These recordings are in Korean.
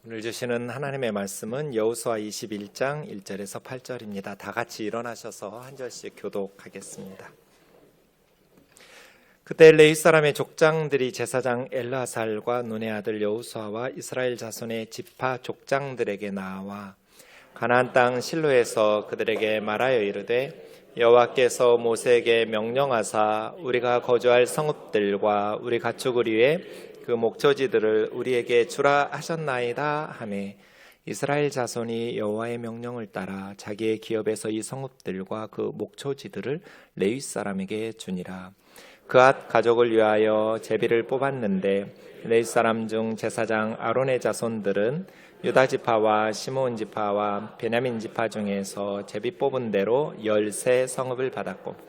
오늘 주시는 하나님의 말씀은 여호수아 21장 1절에서 8절입니다. 다 같이 일어나셔서 한 절씩 교독하겠습니다. 그때 레위 사람의 족장들이 제사장 엘르아살과 눈의 아들 여호수아와 이스라엘 자손의 지파 족장들에게 나와 가나안 땅 실로에서 그들에게 말하여 이르되 여호와께서 모세에게 명령하사 우리가 거주할 성읍들과 우리 가축을 위해 그 목초지들을 우리에게 주라 하셨나이다 하매 이스라엘 자손이 여호와의 명령을 따라 자기의 기업에서 이 성읍들과 그 목초지들을 레위 사람에게 주니라. 그앗 가족을 위하여 제비를 뽑았는데 레위 사람 중 제사장 아론의 자손들은 유다 지파와 시므온 지파와 베냐민 지파 중에서 제비 뽑은 대로 13 성읍을 받았고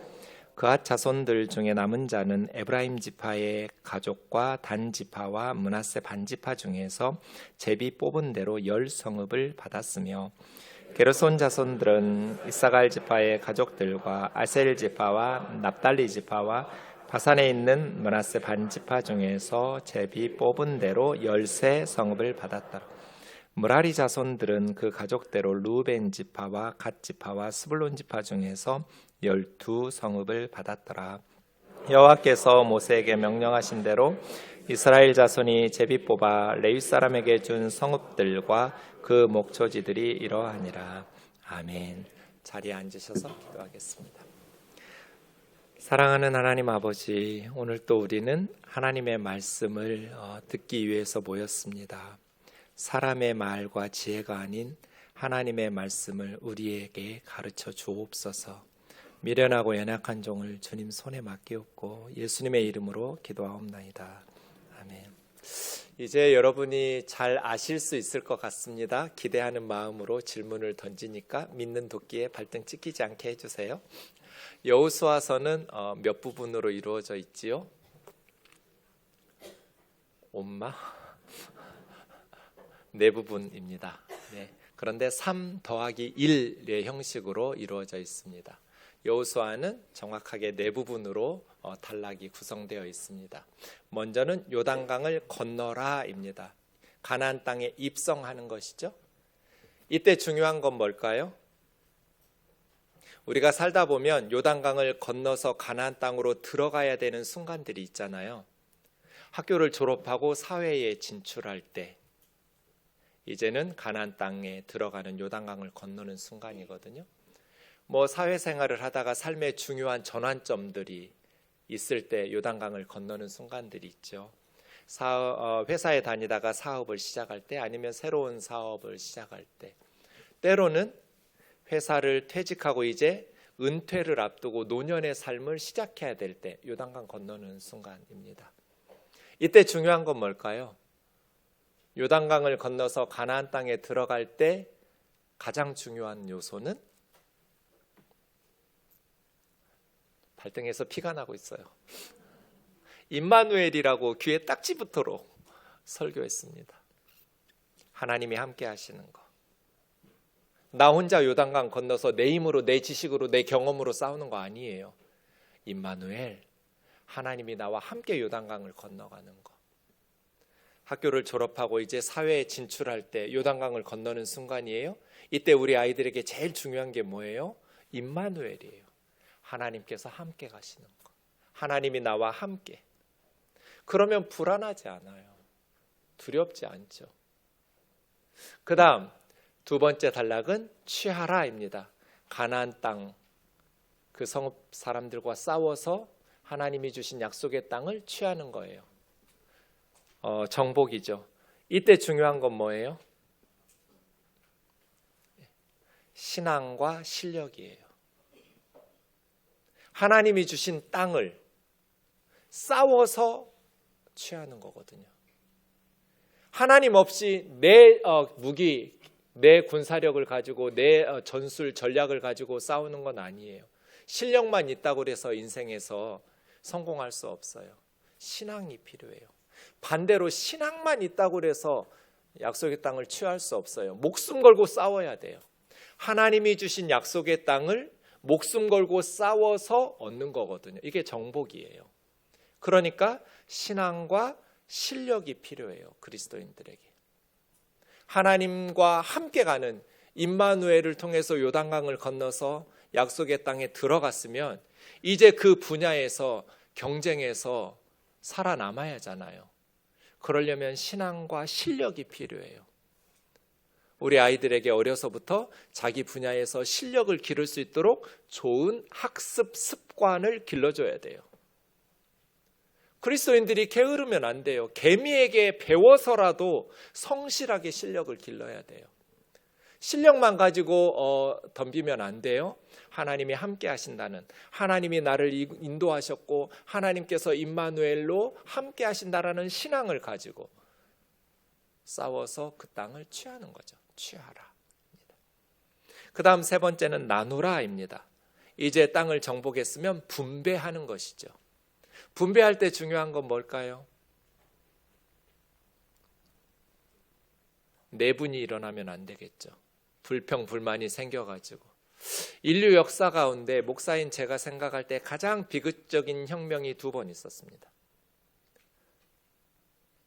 그앗 자손들 중에 남은 자는 에브라임 지파의 가족과 단 지파와 므낫세 반 지파 중에서 제비 뽑은 대로 10 성읍을 받았으며 게르손 자손들은 이사갈 지파의 가족들과 아셀 지파와 납달리 지파와 바산에 있는 므낫세 반 지파 중에서 제비 뽑은 대로 13 성읍을 받았더라. 므라리 자손들은 그 가족대로 루벤 지파와 갓 지파와 스불론 지파 중에서 12 성읍을 받았더라. 여호와께서 모세에게 명령하신 대로 이스라엘 자손이 제비 뽑아 레위 사람에게 준 성읍들과 그 목초지들이 이러하니라. 아멘. 자리에 앉으셔서 기도하겠습니다. 사랑하는 하나님 아버지, 오늘 또 우리는 하나님의 말씀을 듣기 위해서 모였습니다. 사람의 말과 지혜가 아닌 하나님의 말씀을 우리에게 가르쳐 주옵소서. 미련하고 연약한 종을 주님 손에 맡기옵고 예수님의 이름으로 기도하옵나이다. 아멘. 이제 여러분이 잘 아실 수 있을 것 같습니다. 기대하는 마음으로 질문을 던지니까 믿는 도끼에 발등 찍히지 않게 해주세요. 여호수아서는 몇 부분으로 이루어져 있지요? 엄마? 4부분입니다. 네. 그런데 3 더하기 1의 형식으로 이루어져 있습니다. 여호수아는 정확하게 4부분으로 단락이 구성되어 있습니다. 먼저는 요단강을 건너라입니다. 가나안 땅에 입성하는 것이죠. 이때 중요한 건 뭘까요? 우리가 살다 보면 요단강을 건너서 가나안 땅으로 들어가야 되는 순간들이 있잖아요. 학교를 졸업하고 사회에 진출할 때 이제는 가나안 땅에 들어가는 요단강을 건너는 순간이거든요. 사회생활을 하다가 삶의 중요한 전환점들이 있을 때 요단강을 건너는 순간들이 있죠. 회사에 다니다가 사업을 시작할 때 아니면 새로운 사업을 시작할 때 때로는 회사를 퇴직하고 이제 은퇴를 앞두고 노년의 삶을 시작해야 될 때 요단강 건너는 순간입니다. 이때 중요한 건 뭘까요? 요단강을 건너서 가나안 땅에 들어갈 때 가장 중요한 요소는 발등에서 피가 나고 있어요. 임마누엘이라고 귀에 딱지 붙도록 설교했습니다. 하나님이 함께 하시는 거. 나 혼자 요단강 건너서 내 힘으로 내 지식으로 내 경험으로 싸우는 거 아니에요. 임마누엘, 하나님이 나와 함께 요단강을 건너가는 거. 학교를 졸업하고 이제 사회에 진출할 때 요단강을 건너는 순간이에요. 이때 우리 아이들에게 제일 중요한 게 뭐예요? 임마누엘이에요. 하나님께서 함께 가시는 거. 하나님이 나와 함께. 그러면 불안하지 않아요. 두렵지 않죠. 그 다음 2번째 단락은 취하라입니다. 가나안 땅, 그 성읍 사람들과 싸워서 하나님이 주신 약속의 땅을 취하는 거예요. 정복이죠. 이때 중요한 건 뭐예요? 신앙과 실력이에요. 하나님이 주신 땅을 싸워서 취하는 거거든요. 하나님 없이 내 무기, 내 군사력을 가지고 내 전술 전략을 가지고 싸우는 건 아니에요. 실력만 있다고 해서 인생에서 성공할 수 없어요. 신앙이 필요해요. 반대로 신앙만 있다고 해서 약속의 땅을 취할 수 없어요. 목숨 걸고 싸워야 돼요. 하나님이 주신 약속의 땅을 목숨 걸고 싸워서 얻는 거거든요. 이게 정복이에요. 그러니까 신앙과 실력이 필요해요. 그리스도인들에게. 하나님과 함께 가는 임마누엘을 통해서 요단강을 건너서 약속의 땅에 들어갔으면 이제 그 분야에서 경쟁에서 살아남아야 하잖아요. 그러려면 신앙과 실력이 필요해요. 우리 아이들에게 어려서부터 자기 분야에서 실력을 기를 수 있도록 좋은 학습 습관을 길러줘야 돼요. 그리스도인들이 게으르면 안 돼요. 개미에게 배워서라도 성실하게 실력을 길러야 돼요. 실력만 가지고 덤비면 안 돼요. 하나님이 함께 하신다는, 하나님이 나를 인도하셨고 하나님께서 임마누엘로 함께 하신다라는 신앙을 가지고 싸워서 그 땅을 취하는 거죠. 취하라. 그 다음 세 번째는 나누라입니다. 이제 땅을 정복했으면 분배하는 것이죠. 분배할 때 중요한 건 뭘까요? 내분이 일어나면 안 되겠죠. 불평, 불만이 생겨가지고. 인류 역사 가운데 목사인 제가 생각할 때 가장 비극적인 혁명이 2번 있었습니다.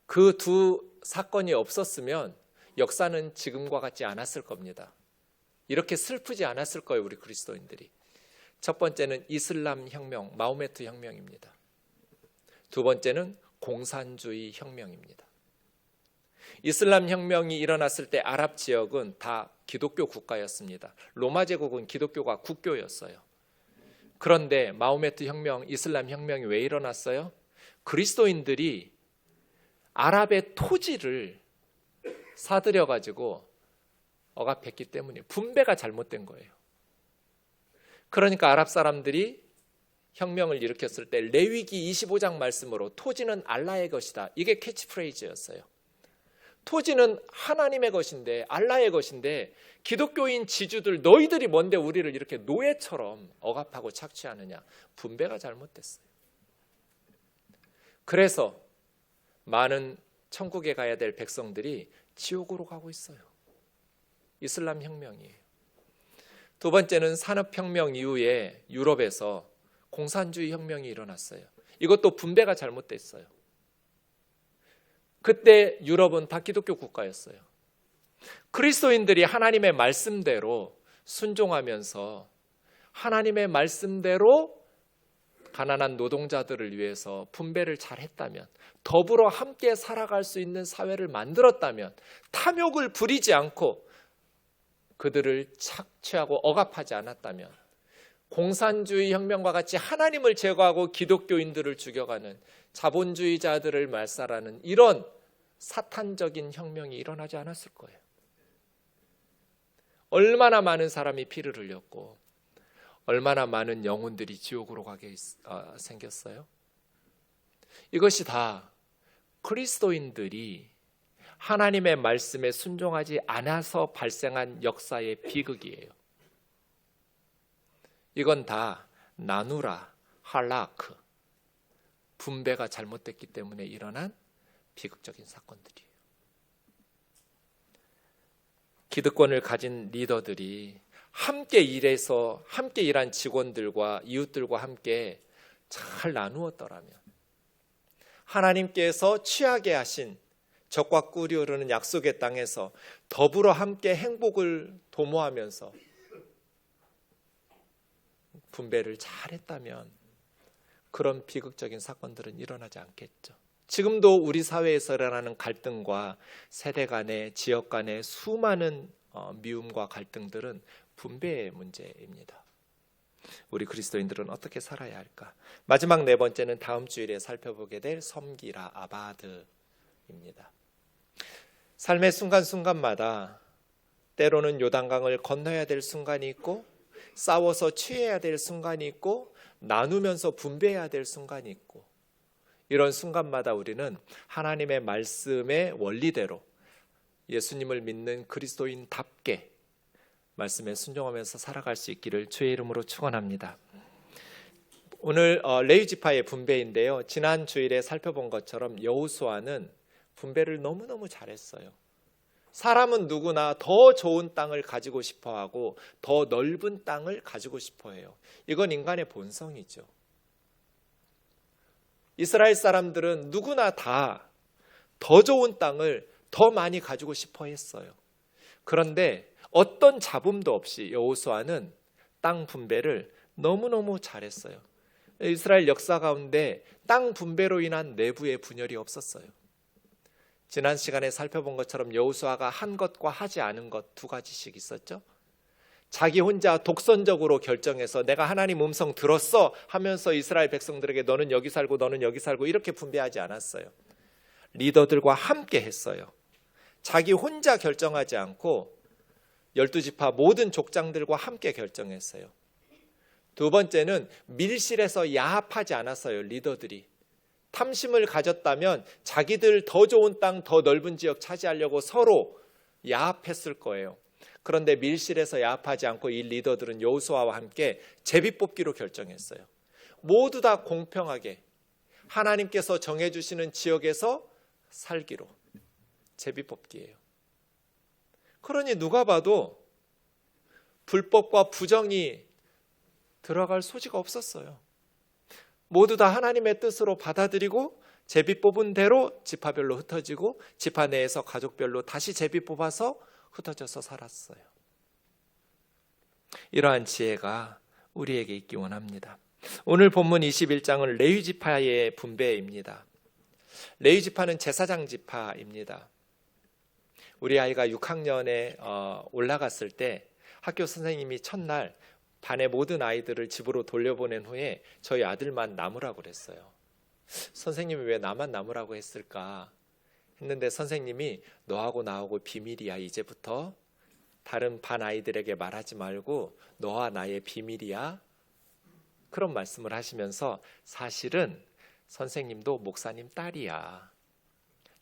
그 두 사건이 없었으면 역사는 지금과 같지 않았을 겁니다. 이렇게 슬프지 않았을 거예요, 우리 그리스도인들이. 첫 번째는 이슬람 혁명, 마호메트 혁명입니다. 두 번째는 공산주의 혁명입니다. 이슬람 혁명이 일어났을 때 아랍 지역은 다 기독교 국가였습니다. 로마 제국은 기독교가 국교였어요. 그런데 마호메트 혁명, 이슬람 혁명이 왜 일어났어요? 그리스도인들이 아랍의 토지를 사들여 가지고 억압했기 때문에 분배가 잘못된 거예요. 그러니까 아랍 사람들이 혁명을 일으켰을 때 레위기 25장 말씀으로 토지는 알라의 것이다. 이게 캐치프레이즈였어요. 토지는 하나님의 것인데, 알라의 것인데 기독교인 지주들 너희들이 뭔데 우리를 이렇게 노예처럼 억압하고 착취하느냐. 분배가 잘못됐어요. 그래서 많은 천국에 가야 될 백성들이 지옥으로 가고 있어요. 이슬람 혁명이에요. 두 번째는 산업혁명 이후에 유럽에서 공산주의 혁명이 일어났어요. 이것도 분배가 잘못됐어요. 그때 유럽은 다 기독교 국가였어요. 그리스도인들이 하나님의 말씀대로 순종하면서 하나님의 말씀대로 가난한 노동자들을 위해서 분배를 잘했다면, 더불어 함께 살아갈 수 있는 사회를 만들었다면, 탐욕을 부리지 않고 그들을 착취하고 억압하지 않았다면, 공산주의 혁명과 같이 하나님을 제거하고 기독교인들을 죽여가는 자본주의자들을 말살하는 이런 사탄적인 혁명이 일어나지 않았을 거예요. 얼마나 많은 사람이 피를 흘렸고 얼마나 많은 영혼들이 지옥으로 가게 생겼어요. 이것이 다 그리스도인들이 하나님의 말씀에 순종하지 않아서 발생한 역사의 비극이에요. 이건 다 나누라, 할라크, 분배가 잘못됐기 때문에 일어난 비극적인 사건들이에요. 기득권을 가진 리더들이 함께 일해서 함께 일한 직원들과 이웃들과 함께 잘 나누었더라면, 하나님께서 취하게 하신 적과 꿀이 흐르는 약속의 땅에서 더불어 함께 행복을 도모하면서 분배를 잘했다면 그런 비극적인 사건들은 일어나지 않겠죠. 지금도 우리 사회에서 일어나는 갈등과 세대 간의, 지역 간의 수많은 미움과 갈등들은 분배의 문제입니다. 우리 그리스도인들은 어떻게 살아야 할까? 마지막 네 번째는 다음 주일에 살펴보게 될 섬기라, 아바드입니다. 삶의 순간순간마다 때로는 요단강을 건너야 될 순간이 있고, 싸워서 취해야 될 순간이 있고, 나누면서 분배해야 될 순간이 있고, 이런 순간마다 우리는 하나님의 말씀의 원리대로 예수님을 믿는 그리스도인답게 말씀에 순종하면서 살아갈 수 있기를 주의 이름으로 축원합니다. 오늘 레위 지파의 분배인데요, 지난 주일에 살펴본 것처럼 여호수아는 분배를 너무너무 잘했어요. 사람은 누구나 더 좋은 땅을 가지고 싶어하고 더 넓은 땅을 가지고 싶어해요. 이건 인간의 본성이죠. 이스라엘 사람들은 누구나 다 더 좋은 땅을 더 많이 가지고 싶어 했어요. 그런데 어떤 잡음도 없이 여호수아는 땅 분배를 너무너무 잘했어요. 이스라엘 역사 가운데 땅 분배로 인한 내부의 분열이 없었어요. 지난 시간에 살펴본 것처럼 여호수아가 한 것과 하지 않은 것 두 가지씩 있었죠. 자기 혼자 독선적으로 결정해서 내가 하나님 음성 들었어 하면서 이스라엘 백성들에게 너는 여기 살고 너는 여기 살고 이렇게 분배하지 않았어요. 리더들과 함께 했어요. 자기 혼자 결정하지 않고 12지파 모든 족장들과 함께 결정했어요. 두 번째는 밀실에서 야합하지 않았어요. 리더들이 탐심을 가졌다면 자기들 더 좋은 땅, 더 넓은 지역 차지하려고 서로 야합했을 거예요. 그런데 밀실에서 야합하지 않고 이 리더들은 여호수아와 함께 제비뽑기로 결정했어요. 모두 다 공평하게 하나님께서 정해주시는 지역에서 살기로. 제비뽑기예요. 그러니 누가 봐도 불법과 부정이 들어갈 소지가 없었어요. 모두 다 하나님의 뜻으로 받아들이고 제비 뽑은 대로 지파별로 흩어지고 지파 내에서 가족별로 다시 제비 뽑아서 흩어져서 살았어요. 이러한 지혜가 우리에게 있기 원합니다. 오늘 본문 21장은 레위 지파의 분배입니다. 레위 지파는 제사장 지파입니다. 우리 아이가 6학년에 올라갔을 때 학교 선생님이 첫날 반의 모든 아이들을 집으로 돌려보낸 후에 저희 아들만 남으라고 그랬어요. 선생님이 왜 나만 남으라고 했을까 했는데 선생님이 너하고 나하고 비밀이야. 이제부터 다른 반 아이들에게 말하지 말고 너와 나의 비밀이야. 그런 말씀을 하시면서 사실은 선생님도 목사님 딸이야.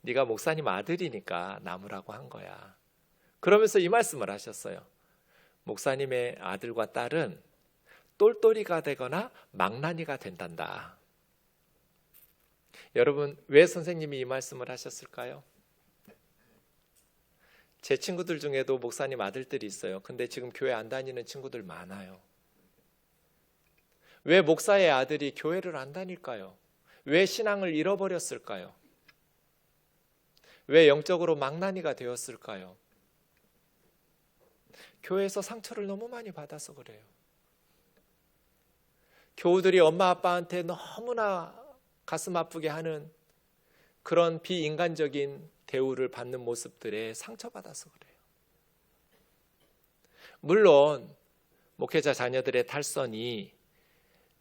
네가 목사님 아들이니까 남으라고 한 거야. 그러면서 이 말씀을 하셨어요. 목사님의 아들과 딸은 똘똘이가 되거나 망나니가 된단다. 여러분, 왜 선생님이 이 말씀을 하셨을까요? 제 친구들 중에도 목사님 아들들이 있어요. 근데 지금 교회 안 다니는 친구들 많아요. 왜 목사의 아들이 교회를 안 다닐까요? 왜 신앙을 잃어버렸을까요? 왜 영적으로 망나니가 되었을까요? 교회에서 상처를 너무 많이 받아서 그래요. 교우들이 엄마 아빠한테 너무나 가슴 아프게 하는 그런 비인간적인 대우를 받는 모습들에 상처받아서 그래요. 물론 목회자 자녀들의 탈선이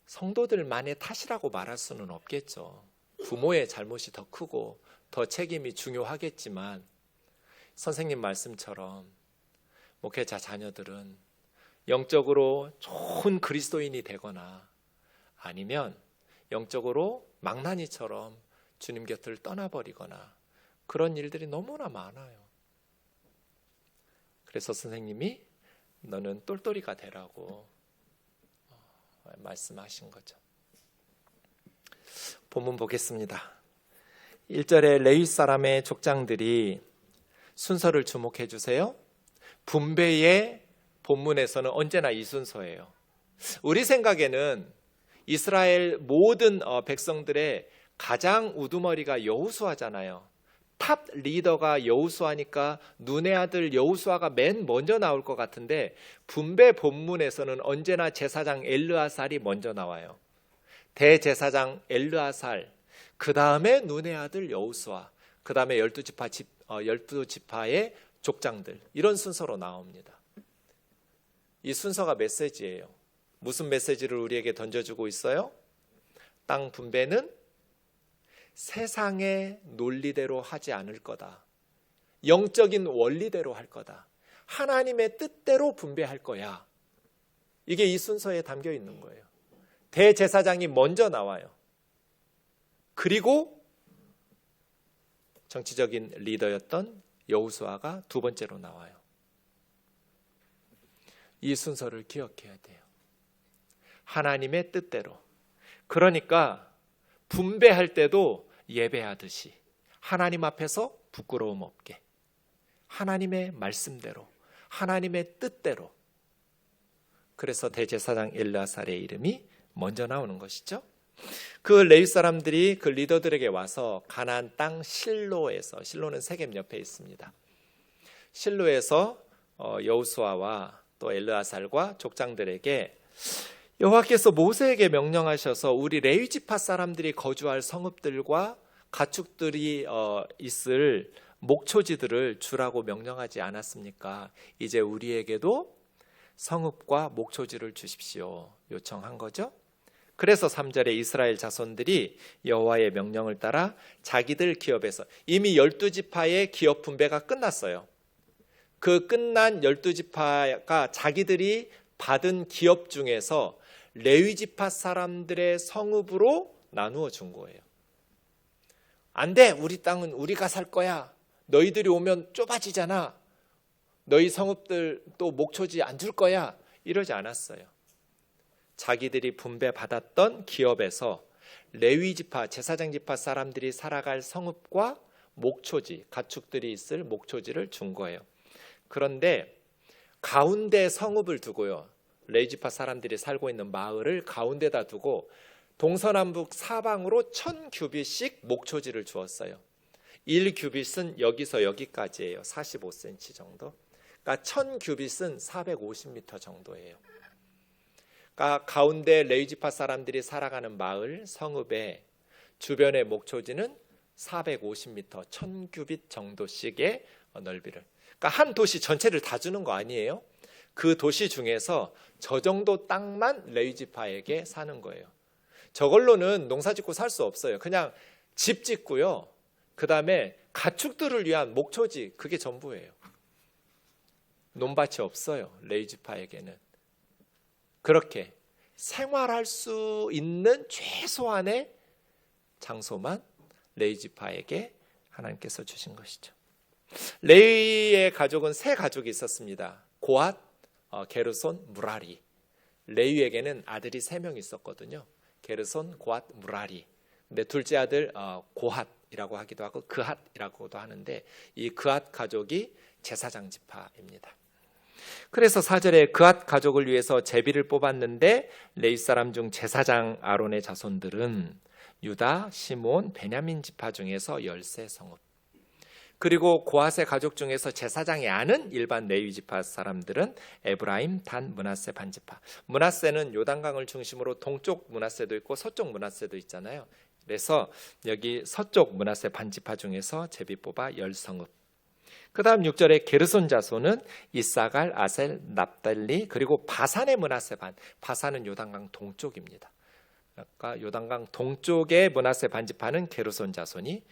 성도들만의 탓이라고 말할 수는 없겠죠. 부모의 잘못이 더 크고 더 책임이 중요하겠지만 선생님 말씀처럼 목회자 자녀들은 영적으로 좋은 그리스도인이 되거나 아니면 영적으로 망나니처럼 주님 곁을 떠나버리거나 그런 일들이 너무나 많아요. 그래서 선생님이 너는 똘똘이가 되라고 말씀하신 거죠. 본문 보겠습니다. 1절에 레위 사람의 족장들이 순서를 주목해 주세요. 분배의 본문에서는 언제나 이 순서예요. 우리 생각에는 이스라엘 모든 백성들의 가장 우두머리가 여호수아잖아요. 탑 리더가 여호수아니까 눈의 아들 여호수아가 맨 먼저 나올 것 같은데 분배 본문에서는 언제나 제사장 엘르아살이 먼저 나와요. 대제사장 엘르아살, 그 다음에 눈의 아들 여호수아, 그 다음에 12지파의 족장들, 이런 순서로 나옵니다. 이 순서가 메시지예요. 무슨 메시지를 우리에게 던져주고 있어요? 땅 분배는 세상의 논리대로 하지 않을 거다. 영적인 원리대로 할 거다. 하나님의 뜻대로 분배할 거야. 이게 이 순서에 담겨 있는 거예요. 대제사장이 먼저 나와요. 그리고 정치적인 리더였던 여호수아가 두 번째로 나와요. 이 순서를 기억해야 돼요. 하나님의 뜻대로. 그러니까 분배할 때도 예배하듯이 하나님 앞에서 부끄러움 없게 하나님의 말씀대로 하나님의 뜻대로. 그래서 대제사장 엘르아살의 이름이 먼저 나오는 것이죠. 그 레위 사람들이 그 리더들에게 와서 가나안 땅 실로에서, 실로는 세겜 옆에 있습니다. 실로에서 여호수아와 또 엘르아살과 족장들에게 여호와께서 모세에게 명령하셔서 우리 레위 지파 사람들이 거주할 성읍들과 가축들이 있을 목초지들을 주라고 명령하지 않았습니까? 이제 우리에게도 성읍과 목초지를 주십시오 요청한 거죠. 그래서 3절에 이스라엘 자손들이 여호와의 명령을 따라 자기들 기업에서, 이미 12지파의 기업 분배가 끝났어요. 그 끝난 12지파가 자기들이 받은 기업 중에서 레위지파 사람들의 성읍으로 나누어 준 거예요. 안 돼, 우리 땅은 우리가 살 거야. 너희들이 오면 좁아지잖아. 너희 성읍들 또 목초지 안 줄 거야. 이러지 않았어요. 자기들이 분배받았던 기업에서 레위지파, 제사장 지파 사람들이 살아갈 성읍과 목초지, 가축들이 있을 목초지를 준 거예요. 그런데 가운데 성읍을 두고요, 레위지파 사람들이 살고 있는 마을을 가운데다 두고 동서남북 사방으로 1000규빗씩 목초지를 주었어요. 1규빗은 여기서 여기까지예요. 45cm 정도. 그러니까 1000규빗은 450m 정도예요. 그러니까 가운데 레위지파 사람들이 살아가는 마을 성읍의 주변의 목초지는 450m, 1000규빗 정도씩의 넓이를. 그러니까 한 도시 전체를 다 주는 거 아니에요. 그 도시 중에서 저 정도 땅만 레위지파에게 사는 거예요. 저걸로는 농사 짓고 살 수 없어요. 그냥 집 짓고요, 그 다음에 가축들을 위한 목초지, 그게 전부예요. 논밭이 없어요, 레위지파에게는. 그렇게 생활할 수 있는 최소한의 장소만 레위지파에게 하나님께서 주신 것이죠. 레위의 가족은 세 가족이 있었습니다. 고핫, 게르손, 무라리. 레위에게는 아들이 3명 있었거든요. 게르손, 고핫, 무라리. 근데 둘째 아들 고핫이라고 하기도 하고 그핫이라고도 하는데, 이 그핫 가족이 제사장 지파입니다. 그래서 4절에 그핫 가족을 위해서 제비를 뽑았는데 레위 사람 중 제사장 아론의 자손들은 유다, 시몬, 베냐민 지파 중에서 13성읍, 그리고 고핫의 가족 중에서 제사장이 아닌 일반 레위 지파 사람들은 에브라임, 단, 므낫세 반지파. 므낫세는 요단강을 중심으로 동쪽 므낫세도 있고 서쪽 므낫세도 있잖아요. 그래서 여기 서쪽 므낫세 반지파 중에서 제비 뽑아 10성읍. 그 다음 6절에 게르손 자손은 이사갈, 아셀, 납달리, 그리고 바산의 므낫세 반. 바산은 요단강 동쪽입니다. 그러니까 요단강 동쪽의 므낫세 반지파는 게르손 자손이,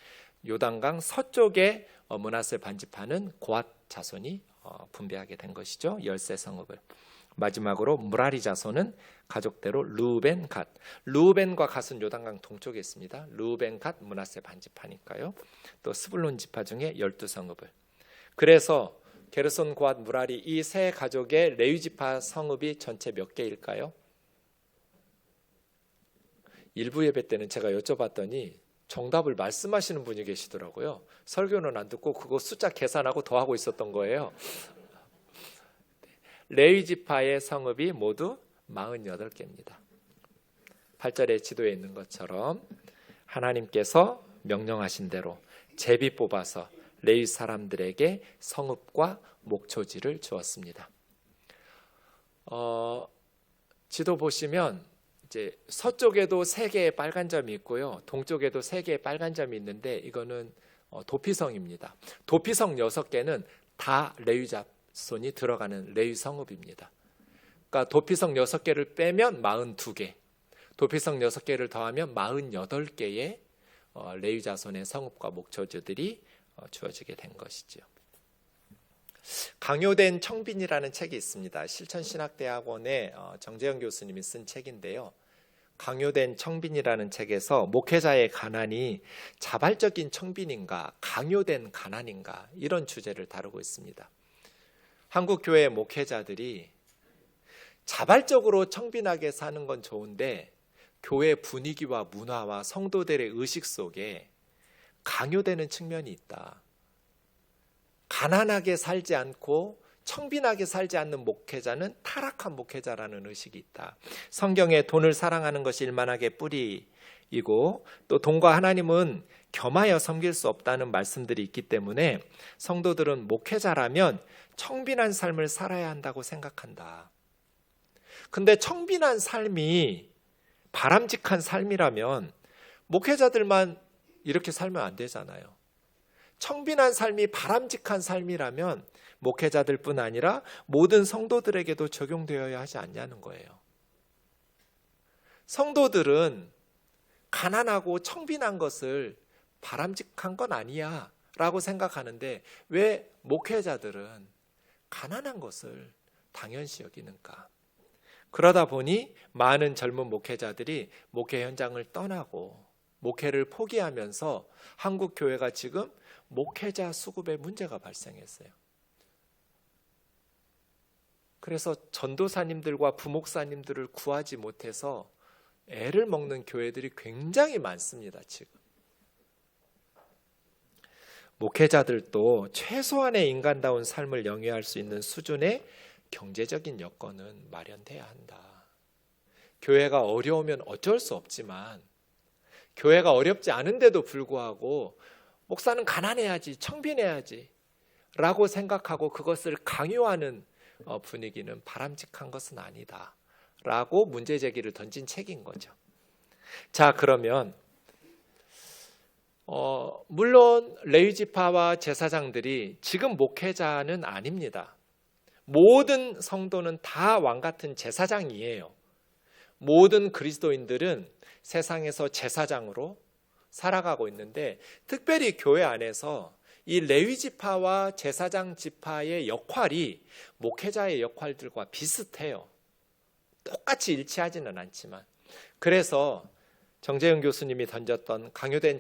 요단강 서쪽의 므낫세 반지파는 고핫 자손이 분배하게 된 것이죠. 13성읍을. 마지막으로 무라리 자손은 가족대로 르우벤, 갓. 르우벤과 갓은 요단강 동쪽에 있습니다. 르우벤, 갓, 므낫세 반지파니까요. 또 스불론 지파 중에 12성읍을. 그래서 게르손, 고핫, 무라리 이 세 가족의 레위 지파 성읍이 전체 몇 개일까요? 일부 예배 때는 제가 여쭤봤더니 정답을 말씀하시는 분이 계시더라고요. 설교는 안 듣고 그거 숫자 계산하고 더하고 있었던 거예요. 레위 지파의 성읍이 모두 48개입니다. 8절의 지도에 있는 것처럼 하나님께서 명령하신 대로 제비 뽑아서 레위 사람들에게 성읍과 목초지를 주었습니다. 지도 보시면 이제 서쪽에도 3개의 빨간 점이 있고요, 동쪽에도 3개의 빨간 점이 있는데 이거는 도피성입니다. 도피성 6개는 다 레위 자손이 들어가는 레위 성읍입니다. 그러니까 도피성 6개를 빼면 42개, 도피성 6개를 더하면 48개의 레위 자손의 성읍과 목초지들이 주어지게 된 것이죠. 강요된 청빈이라는 책이 있습니다. 실천신학대학원의 정재영 교수님이 쓴 책인데요. 강요된 청빈이라는 책에서 목회자의 가난이 자발적인 청빈인가, 강요된 가난인가, 이런 주제를 다루고 있습니다. 한국 교회 목회자들이 자발적으로 청빈하게 사는 건 좋은데 교회 분위기와 문화와 성도들의 의식 속에 강요되는 측면이 있다. 가난하게 살지 않고 청빈하게 살지 않는 목회자는 타락한 목회자라는 의식이 있다. 성경에 돈을 사랑하는 것이 일만하게 뿌리이고 또 돈과 하나님은 겸하여 섬길 수 없다는 말씀들이 있기 때문에 성도들은 목회자라면 청빈한 삶을 살아야 한다고 생각한다. 근데 청빈한 삶이 바람직한 삶이라면 목회자들만 이렇게 살면 안 되잖아요. 청빈한 삶이 바람직한 삶이라면 목회자들뿐 아니라 모든 성도들에게도 적용되어야 하지 않냐는 거예요. 성도들은 가난하고 청빈한 것을 바람직한 건 아니야 라고 생각하는데 왜 목회자들은 가난한 것을 당연시 여기는가? 그러다 보니 많은 젊은 목회자들이 목회 현장을 떠나고 목회를 포기하면서 한국 교회가 지금 목회자 수급에 문제가 발생했어요. 그래서 전도사님들과 부목사님들을 구하지 못해서 애를 먹는 교회들이 굉장히 많습니다, 지금. 목회자들도 최소한의 인간다운 삶을 영위할 수 있는 수준의 경제적인 여건은 마련돼야 한다. 교회가 어려우면 어쩔 수 없지만 교회가 어렵지 않은데도 불구하고 목사는 가난해야지, 청빈해야지 라고 생각하고 그것을 강요하는 분위기는 바람직한 것은 아니다 라고 문제제기를 던진 책인 거죠. 자, 그러면 물론 레위지파와 제사장들이 지금 목회자는 아닙니다. 모든 성도는 다 왕같은 제사장이에요. 모든 그리스도인들은 세상에서 제사장으로 살아가고 있는데 특별히 교회 안에서 이 레위지파와 제사장 지파의 역할이 목회자의 역할들과 비슷해요. 똑같이 일치하지는 않지만. 그래서 정재영 교수님이 던졌던 강요된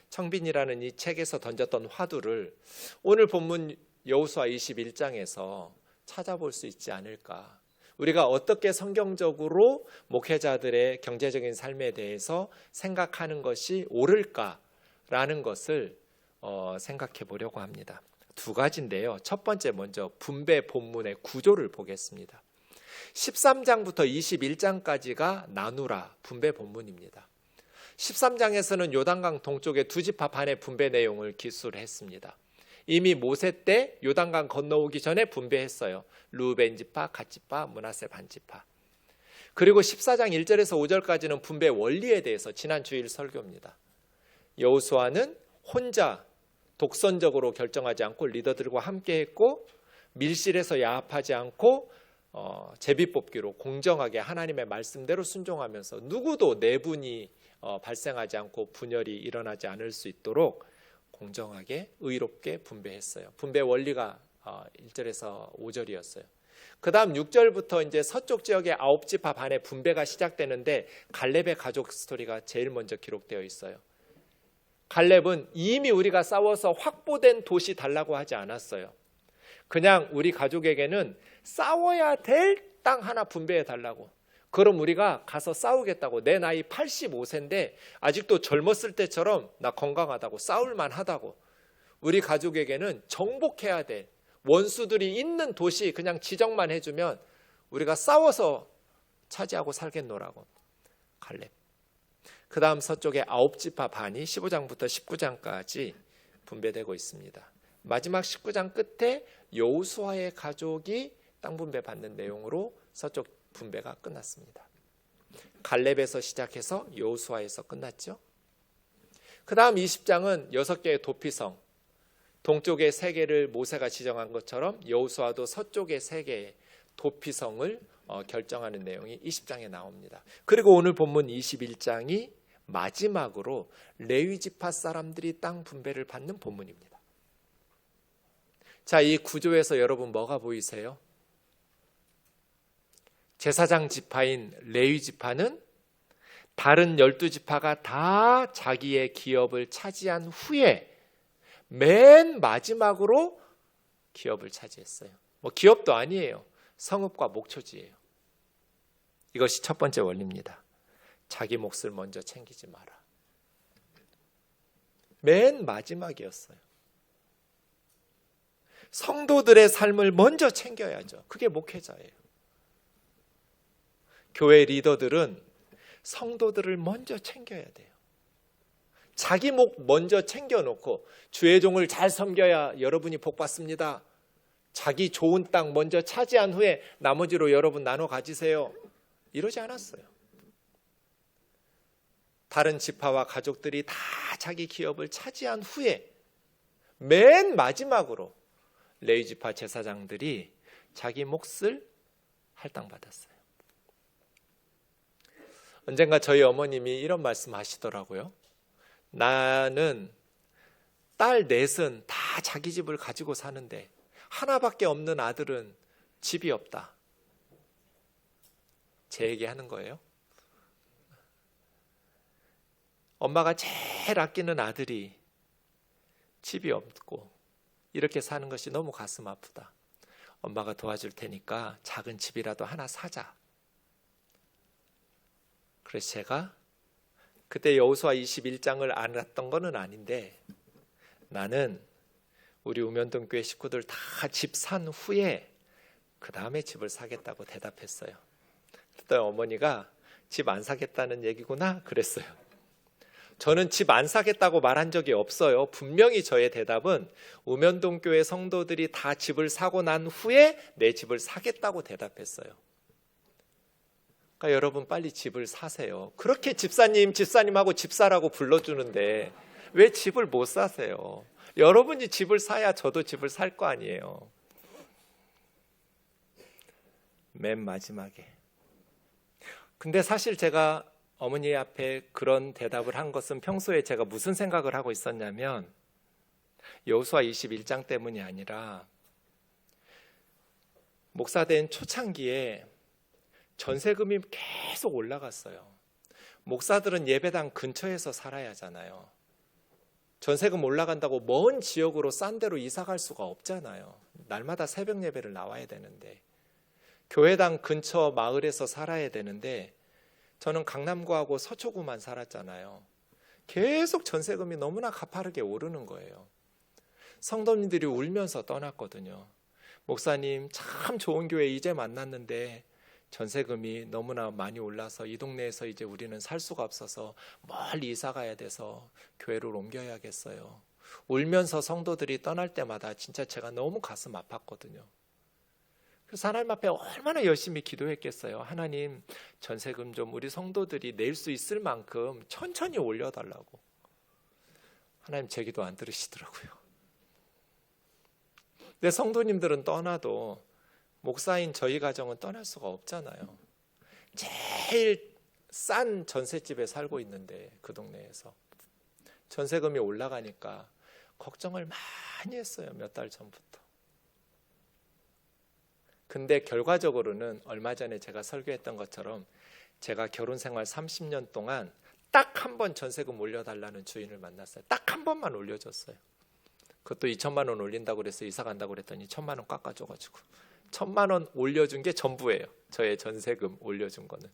청빈이라는 이 책에서 던졌던 화두를 오늘 본문 여호수아 21장에서 찾아볼 수 있지 않을까. 우리가 어떻게 성경적으로 목회자들의 경제적인 삶에 대해서 생각하는 것이 옳을까라는 것을 생각해 보려고 합니다. 두 가지인데요. 첫 번째 먼저 분배 본문의 구조를 보겠습니다. 13장부터 21장까지가 나누라 분배 본문입니다. 13장에서는 요단강 동쪽의 두 지파 반의 분배 내용을 기술을 했습니다. 이미 모세 때 요단강 건너오기 전에 분배했어요. 르우벤 지파, 갓 지파, 므낫세 반 지파. 그리고 14장 1절에서 5절까지는 분배 원리에 대해서 지난 주일 설교입니다. 여호수아는 혼자 독선적으로 결정하지 않고 리더들과 함께 했고 밀실에서 야합하지 않고 제비 뽑기로 공정하게 하나님의 말씀대로 순종하면서 누구도 내분이 발생하지 않고 분열이 일어나지 않을 수 있도록 공정하게 의롭게 분배했어요. 분배 원리가 1절에서 5절이었어요. 그 다음 6절부터 이제 서쪽 지역의 9지파 반의 분배가 시작되는데 갈렙의 가족 스토리가 제일 먼저 기록되어 있어요. 갈렙은 이미 우리가 싸워서 확보된 도시 달라고 하지 않았어요. 그냥 우리 가족에게는 싸워야 될 땅 하나 분배해 달라고. 그럼 우리가 가서 싸우겠다고. 내 나이 85세인데 아직도 젊었을 때처럼 나 건강하다고, 싸울만 하다고. 우리 가족에게는 정복해야 될 원수들이 있는 도시 그냥 지정만 해주면 우리가 싸워서 차지하고 살겠노라고. 갈렙. 그 다음 서쪽에 9지파 반이 15장부터 19장까지 분배되고 있습니다. 마지막 19장 끝에 여호수아의 가족이 땅 분배 받는 내용으로 서쪽 분배가 끝났습니다. 갈렙에서 시작해서 여호수아에서 끝났죠. 그 다음 20장은 6개의 도피성, 동쪽의 3개를 모세가 지정한 것처럼 여호수아도 서쪽의 3개의 도피성을 결정하는 내용이 20장에 나옵니다. 그리고 오늘 본문 21장이 마지막으로 레위지파 사람들이 땅 분배를 받는 본문입니다. 자, 이 구조에서 여러분 뭐가 보이세요? 제사장 지파인 레위 지파는 다른 12지파가 다 자기의 기업을 차지한 후에 맨 마지막으로 기업을 차지했어요. 뭐 기업도 아니에요. 성읍과 목초지예요. 이것이 첫 번째 원리입니다. 자기 몫을 먼저 챙기지 마라. 맨 마지막이었어요. 성도들의 삶을 먼저 챙겨야죠. 그게 목회자예요. 교회 리더들은 성도들을 먼저 챙겨야 돼요. 자기 목 먼저 챙겨놓고 주의 종을 잘 섬겨야 여러분이 복 받습니다. 자기 좋은 땅 먼저 차지한 후에 나머지로 여러분 나눠 가지세요. 이러지 않았어요. 다른 지파와 가족들이 다 자기 기업을 차지한 후에 맨 마지막으로 레위 지파 제사장들이 자기 몫을 할당받았어요. 언젠가 저희 어머님이 이런 말씀 하시더라고요. 나는 딸 넷은 다 자기 집을 가지고 사는데 하나밖에 없는 아들은 집이 없다. 제 얘기하는 거예요. 엄마가 제일 아끼는 아들이 집이 없고 이렇게 사는 것이 너무 가슴 아프다. 엄마가 도와줄 테니까 작은 집이라도 하나 사자. 그래서 제가 그때 여호수아 21장을 알았던 거는 아닌데 나는 우리 우면동 교회 식구들 다 집 산 후에 그 다음에 집을 사겠다고 대답했어요. 그때 어머니가 집 안 사겠다는 얘기구나 그랬어요. 저는 집 안 사겠다고 말한 적이 없어요. 분명히 저의 대답은 우면동 교회 성도들이 다 집을 사고 난 후에 내 집을 사겠다고 대답했어요. 그러니까 여러분 빨리 집을 사세요. 그렇게 집사님하고 집사라고 불러주는데 왜 집을 못 사세요? 여러분이 집을 사야 저도 집을 살 거 아니에요. 맨 마지막에. 근데 사실 제가 어머니 앞에 그런 대답을 한 것은 평소에 제가 무슨 생각을 하고 있었냐면 여호수아 21장 때문이 아니라 목사된 초창기에 전세금이 계속 올라갔어요. 목사들은 예배당 근처에서 살아야 하잖아요. 전세금 올라간다고 먼 지역으로 싼 데로 이사 갈 수가 없잖아요. 날마다 새벽 예배를 나와야 되는데 교회당 근처 마을에서 살아야 되는데 저는 강남구하고 서초구만 살았잖아요. 계속 전세금이 너무나 가파르게 오르는 거예요. 성도님들이 울면서 떠났거든요. 목사님 참 좋은 교회 이제 만났는데 전세금이 너무나 많이 올라서 이 동네에서 이제 우리는 살 수가 없어서 멀리 이사 가야 돼서 교회를 옮겨야겠어요. 울면서 성도들이 떠날 때마다 진짜 제가 너무 가슴 아팠거든요. 그래서 하나님 앞에 얼마나 열심히 기도했겠어요. 하나님 전세금 좀 우리 성도들이 낼 수 있을 만큼 천천히 올려달라고. 하나님 제 기도 안 들으시더라고요. 근데 성도님들은 떠나도 목사인 저희 가정은 떠날 수가 없잖아요. 제일 싼 전셋집에 살고 있는데 그 동네에서 전세금이 올라가니까 걱정을 많이 했어요. 몇 달 전부터. 근데 결과적으로는 얼마 전에 제가 설교했던 것처럼 제가 결혼 생활 30년 동안 딱 한 번 전세금 올려달라는 주인을 만났어요. 딱 한 번만 올려줬어요. 그것도 2천만 원 올린다고 그래서 이사 간다고 그랬더니 1,000만 원 깎아줘가지고 1,000만 원 올려준 게 전부예요. 저의 전세금 올려준 거는.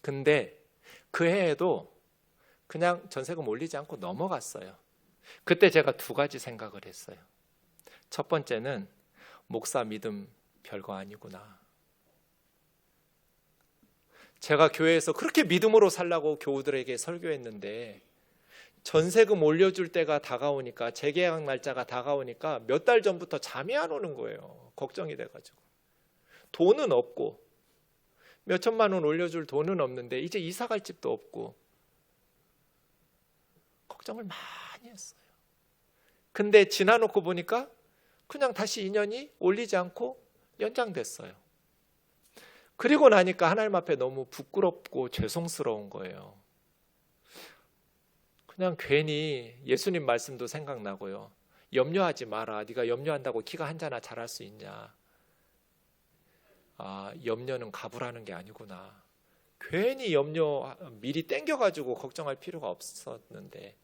근데 그 해에도 그냥 전세금 올리지 않고 넘어갔어요. 그때 제가 두 가지 생각을 했어요. 첫 번째는 목사 믿음 별거 아니구나. 제가 교회에서 그렇게 믿음으로 살라고 교우들에게 설교했는데 전세금 올려줄 때가 다가오니까 재계약 날짜가 다가오니까 몇 달 전부터 잠이 안 오는 거예요. 걱정이 돼가지고. 돈은 없고 몇 천만 원 올려줄 돈은 없는데 이제 이사 갈 집도 없고 걱정을 많이 했어요. 근데 지나놓고 보니까 그냥 다시 2년이 올리지 않고 연장됐어요. 그리고 나니까 하나님 앞에 너무 부끄럽고 죄송스러운 거예요. 그냥 괜히 예수님 말씀도 생각나고요. 염려하지 마라. 네가 염려한다고 키가 한 자나 자랄 수 있냐. 염려는 가부라는 게 아니구나. 괜히 염려 미리 땡겨가지고 걱정할 필요가 없었는데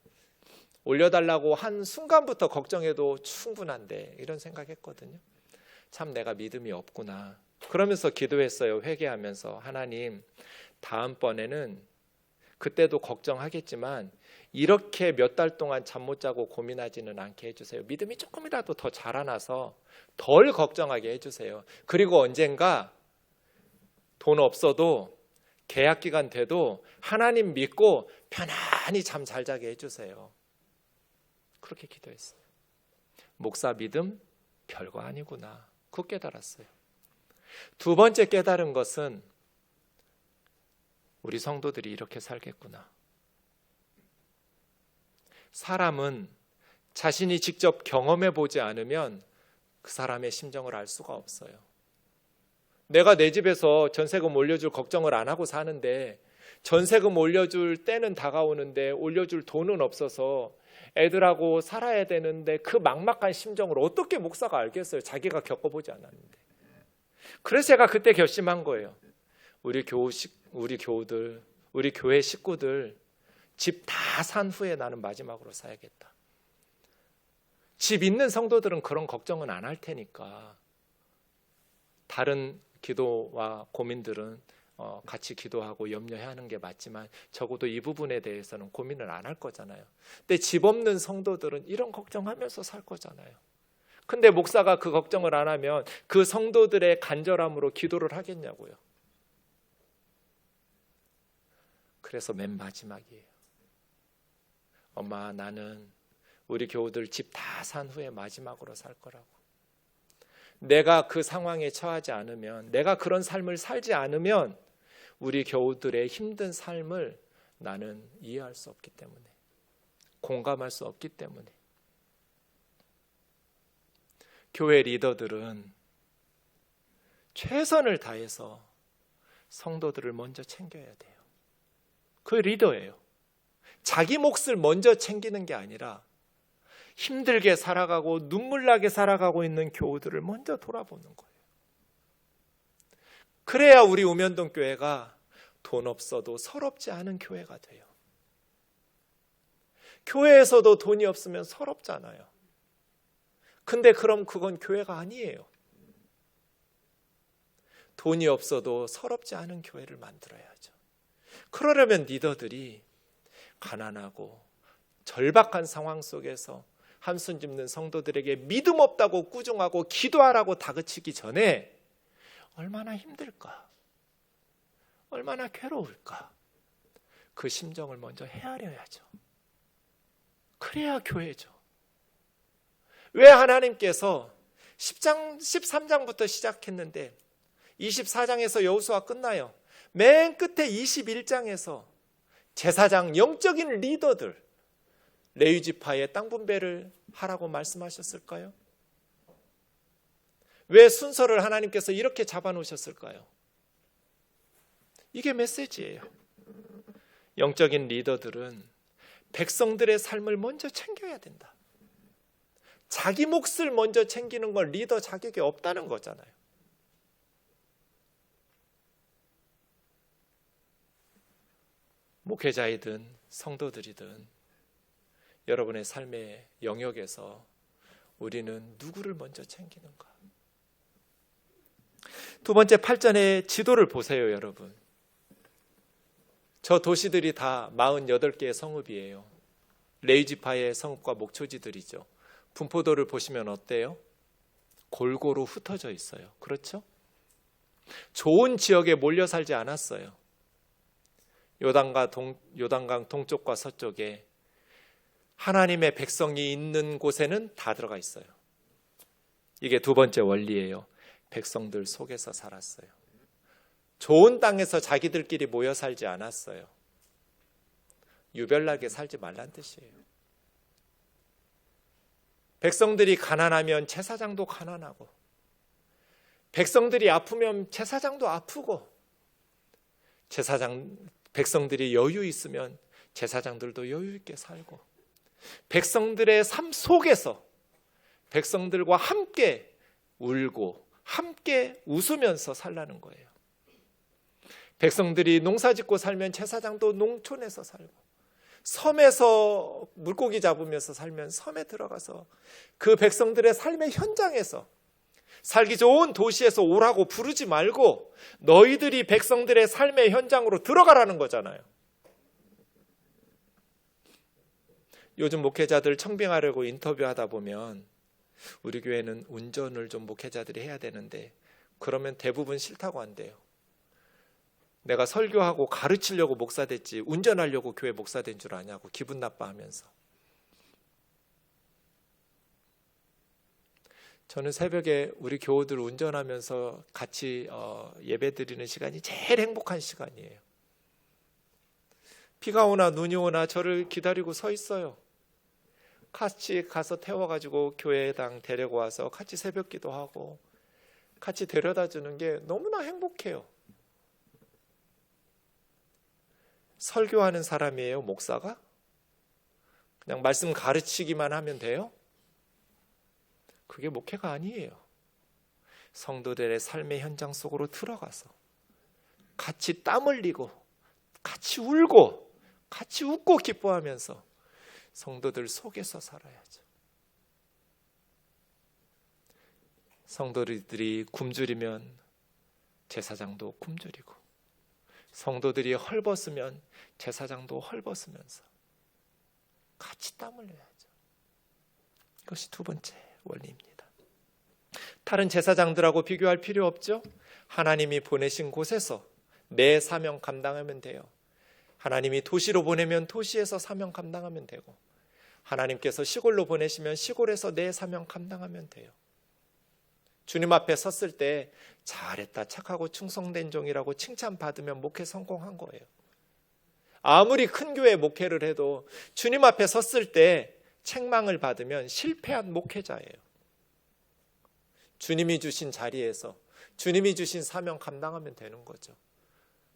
올려달라고 한 순간부터 걱정해도 충분한데 이런 생각했거든요. 참 내가 믿음이 없구나. 그러면서 기도했어요. 회개하면서 하나님 다음번에는 그때도 걱정하겠지만 이렇게 몇 달 동안 잠 못 자고 고민하지는 않게 해주세요. 믿음이 조금이라도 더 자라나서 덜 걱정하게 해주세요. 그리고 언젠가 돈 없어도 계약 기간 돼도 하나님 믿고 편안히 잠 잘 자게 해주세요. 그렇게 기도했어요. 목사 믿음 별거 아니구나. 그거 깨달았어요. 두 번째 깨달은 것은 우리 성도들이 이렇게 살겠구나. 사람은 자신이 직접 경험해 보지 않으면 그 사람의 심정을 알 수가 없어요. 내가 내 집에서 전세금 올려줄 걱정을 안 하고 사는데 전세금 올려줄 때는 다가오는데 올려줄 돈은 없어서 애들하고 살아야 되는데 그 막막한 심정을 어떻게 목사가 알겠어요? 자기가 겪어보지 않았는데. 그래서 제가 그때 결심한 거예요. 우리 교우들, 우리 교회 식구들 집 다 산 후에 나는 마지막으로 사야겠다. 집 있는 성도들은 그런 걱정은 안 할 테니까 다른 기도와 고민들은 같이 기도하고 염려해야 하는 게 맞지만 적어도 이 부분에 대해서는 고민을 안 할 거잖아요. 근데 집 없는 성도들은 이런 걱정하면서 살 거잖아요. 근데 목사가 그 걱정을 안 하면 그 성도들의 간절함으로 기도를 하겠냐고요. 그래서 맨 마지막이에요. 엄마, 나는 우리 교우들 집 다 산 후에 마지막으로 살 거라고. 내가 그 상황에 처하지 않으면, 내가 그런 삶을 살지 않으면 우리 교우들의 힘든 삶을 나는 이해할 수 없기 때문에, 공감할 수 없기 때문에. 교회 리더들은 최선을 다해서 성도들을 먼저 챙겨야 돼요. 그 리더예요. 자기 몫을 먼저 챙기는 게 아니라 힘들게 살아가고 눈물나게 살아가고 있는 교우들을 먼저 돌아보는 거예요. 그래야 우리 우면동 교회가 돈 없어도 서럽지 않은 교회가 돼요. 교회에서도 돈이 없으면 서럽잖아요. 근데 그럼 그건 교회가 아니에요. 돈이 없어도 서럽지 않은 교회를 만들어야죠. 그러려면 리더들이 가난하고 절박한 상황 속에서 한숨 짓는 성도들에게 믿음 없다고 꾸중하고 기도하라고 다그치기 전에 얼마나 힘들까, 얼마나 괴로울까, 그 심정을 먼저 헤아려야죠. 그래야 교회죠. 왜 하나님께서 13장부터 시작했는데 24장에서 여호수아 끝나요. 맨 끝에 21장에서 제사장, 영적인 리더들, 레위 지파의 땅 분배를 하라고 말씀하셨을까요? 왜 순서를 하나님께서 이렇게 잡아놓으셨을까요? 이게 메시지예요. 영적인 리더들은 백성들의 삶을 먼저 챙겨야 된다. 자기 몫을 먼저 챙기는 건 리더 자격이 없다는 거잖아요. 목회자이든 성도들이든 여러분의 삶의 영역에서 우리는 누구를 먼저 챙기는가? 두 번째 8절의 지도를 보세요, 여러분. 저 도시들이 다 48개의 성읍이에요. 레위 지파의 성읍과 목초지들이죠. 분포도를 보시면 어때요? 골고루 흩어져 있어요. 그렇죠? 좋은 지역에 몰려 살지 않았어요. 요단강 동쪽과 서쪽에 하나님의 백성이 있는 곳에는 다 들어가 있어요. 이게 두 번째 원리예요. 백성들 속에서 살았어요. 좋은 땅에서 자기들끼리 모여 살지 않았어요. 유별나게 살지 말란 뜻이에요. 백성들이 가난하면 제사장도 가난하고, 백성들이 아프면 제사장도 아프고, 백성들이 여유 있으면 제사장들도 여유 있게 살고, 백성들의 삶 속에서 백성들과 함께 울고 함께 웃으면서 살라는 거예요. 백성들이 농사 짓고 살면 제사장도 농촌에서 살고, 섬에서 물고기 잡으면서 살면 섬에 들어가서 그 백성들의 삶의 현장에서, 살기 좋은 도시에서 오라고 부르지 말고 너희들이 백성들의 삶의 현장으로 들어가라는 거잖아요. 요즘 목회자들 청빙하려고 인터뷰하다 보면 우리 교회는 운전을 좀 목회자들이 해야 되는데 그러면 대부분 싫다고 한대요. 내가 설교하고 가르치려고 목사 됐지 운전하려고 교회 목사 된 줄 아냐고 기분 나빠하면서. 저는 새벽에 우리 교우들 운전하면서 같이 예배 드리는 시간이 제일 행복한 시간이에요. 비가 오나 눈이 오나 저를 기다리고 서 있어요. 같이 가서 태워가지고 교회당 데리고 와서 같이 새벽 기도하고 같이 데려다 주는 게 너무나 행복해요. 설교하는 사람이에요, 목사가? 그냥 말씀 가르치기만 하면 돼요? 그게 목회가 아니에요. 성도들의 삶의 현장 속으로 들어가서 같이 땀 흘리고 같이 울고 같이 웃고 기뻐하면서 성도들 속에서 살아야죠. 성도들이 굶주리면 제사장도 굶주리고 성도들이 헐벗으면 제사장도 헐벗으면서 같이 땀 흘려야죠. 이것이 두 번째 원리입니다. 다른 제사장들하고 비교할 필요 없죠. 하나님이 보내신 곳에서 내 사명 감당하면 돼요. 하나님이 도시로 보내면 도시에서 사명 감당하면 되고 하나님께서 시골로 보내시면 시골에서 내 사명 감당하면 돼요. 주님 앞에 섰을 때 잘했다, 착하고 충성된 종이라고 칭찬받으면 목회 성공한 거예요. 아무리 큰 교회 목회를 해도 주님 앞에 섰을 때 책망을 받으면 실패한 목회자예요. 주님이 주신 자리에서 주님이 주신 사명 감당하면 되는 거죠.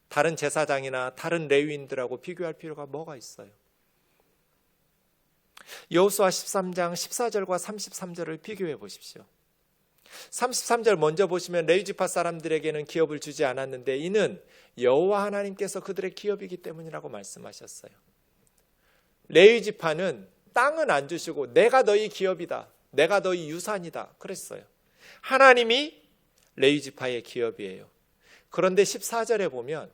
다른 제사장이나 다른 레위인들하고 비교할 필요가 뭐가 있어요? 여호수아 13장 14절과 33절을 비교해 보십시오. 33절 먼저 보시면 레위 지파 사람들에게는 기업을 주지 않았는데 이는 여호와 하나님께서 그들의 기업이기 때문이라고 말씀하셨어요. 레위 지파는 땅은 안 주시고 내가 너희 기업이다, 내가 너희 유산이다 그랬어요. 하나님이 레위 지파의 기업이에요. 그런데 14절에 보면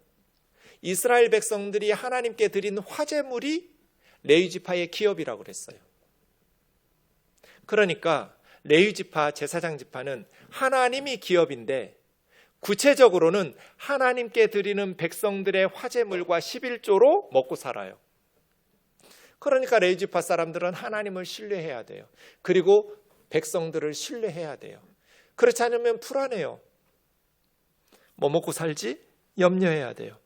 이스라엘 백성들이 하나님께 드린 화제물이 레위 지파의 기업이라고 그랬어요. 그러니까 레위 지파, 제사장 지파는 하나님이 기업인데 구체적으로는 하나님께 드리는 백성들의 화제물과 11조로 먹고 살아요. 그러니까 레위 지파 사람들은 하나님을 신뢰해야 돼요. 그리고 백성들을 신뢰해야 돼요. 그렇지 않으면 불안해요. 뭐 먹고 살지? 염려해야 돼요.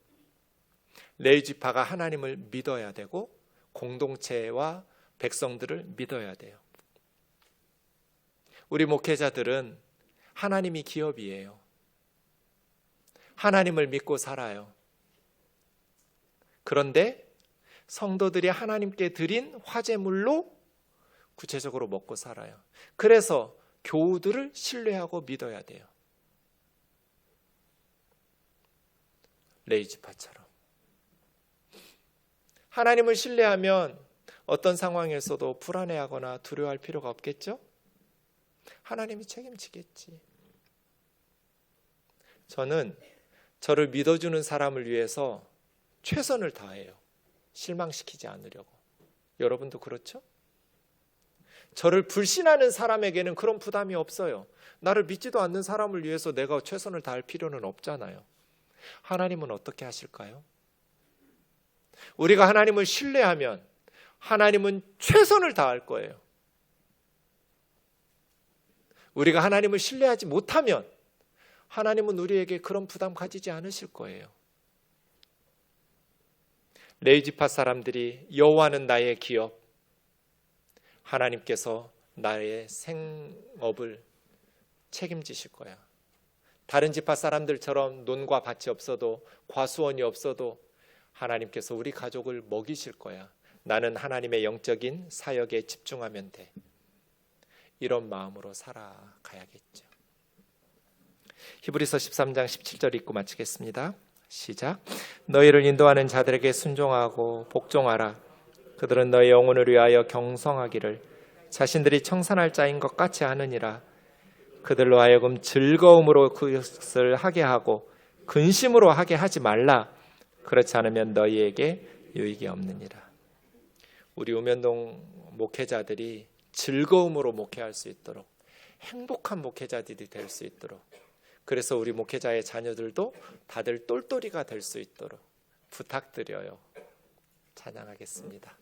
레위 지파가 하나님을 믿어야 되고 공동체와 백성들을 믿어야 돼요. 우리 목회자들은 하나님이 기업이에요. 하나님을 믿고 살아요. 그런데 성도들이 하나님께 드린 화제물로 구체적으로 먹고 살아요. 그래서 교우들을 신뢰하고 믿어야 돼요. 레위 지파처럼. 하나님을 신뢰하면 어떤 상황에서도 불안해하거나 두려워할 필요가 없겠죠? 하나님이 책임지겠지. 저는 저를 믿어주는 사람을 위해서 최선을 다해요. 실망시키지 않으려고. 여러분도 그렇죠? 저를 불신하는 사람에게는 그런 부담이 없어요. 나를 믿지도 않는 사람을 위해서 내가 최선을 다할 필요는 없잖아요. 하나님은 어떻게 하실까요? 우리가 하나님을 신뢰하면 하나님은 최선을 다할 거예요. 우리가 하나님을 신뢰하지 못하면 하나님은 우리에게 그런 부담 가지지 않으실 거예요. 레위 지파 사람들이 여호와는 나의 기업, 하나님께서 나의 생업을 책임지실 거야. 다른 지파 사람들처럼 논과 밭이 없어도 과수원이 없어도 하나님께서 우리 가족을 먹이실 거야. 나는 하나님의 영적인 사역에 집중하면 돼. 이런 마음으로 살아가야겠죠. 히브리서 13장 17절 읽고 마치겠습니다. 시작. 너희를 인도하는 자들에게 순종하고 복종하라. 그들은 너희 영혼을 위하여 경성하기를 자신들이 청산할 자인 것 같이 하느니라. 그들로 하여금 즐거움으로 그것을 하게 하고 근심으로 하게 하지 말라. 그렇지 않으면 너희에게 유익이 없느니라. 우리 우면동 목회자들이 즐거움으로 목회할 수 있도록, 행복한 목회자들이 될 수 있도록, 그래서 우리 목회자의 자녀들도 다들 똘똘이가 될 수 있도록 부탁드려요. 찬양하겠습니다.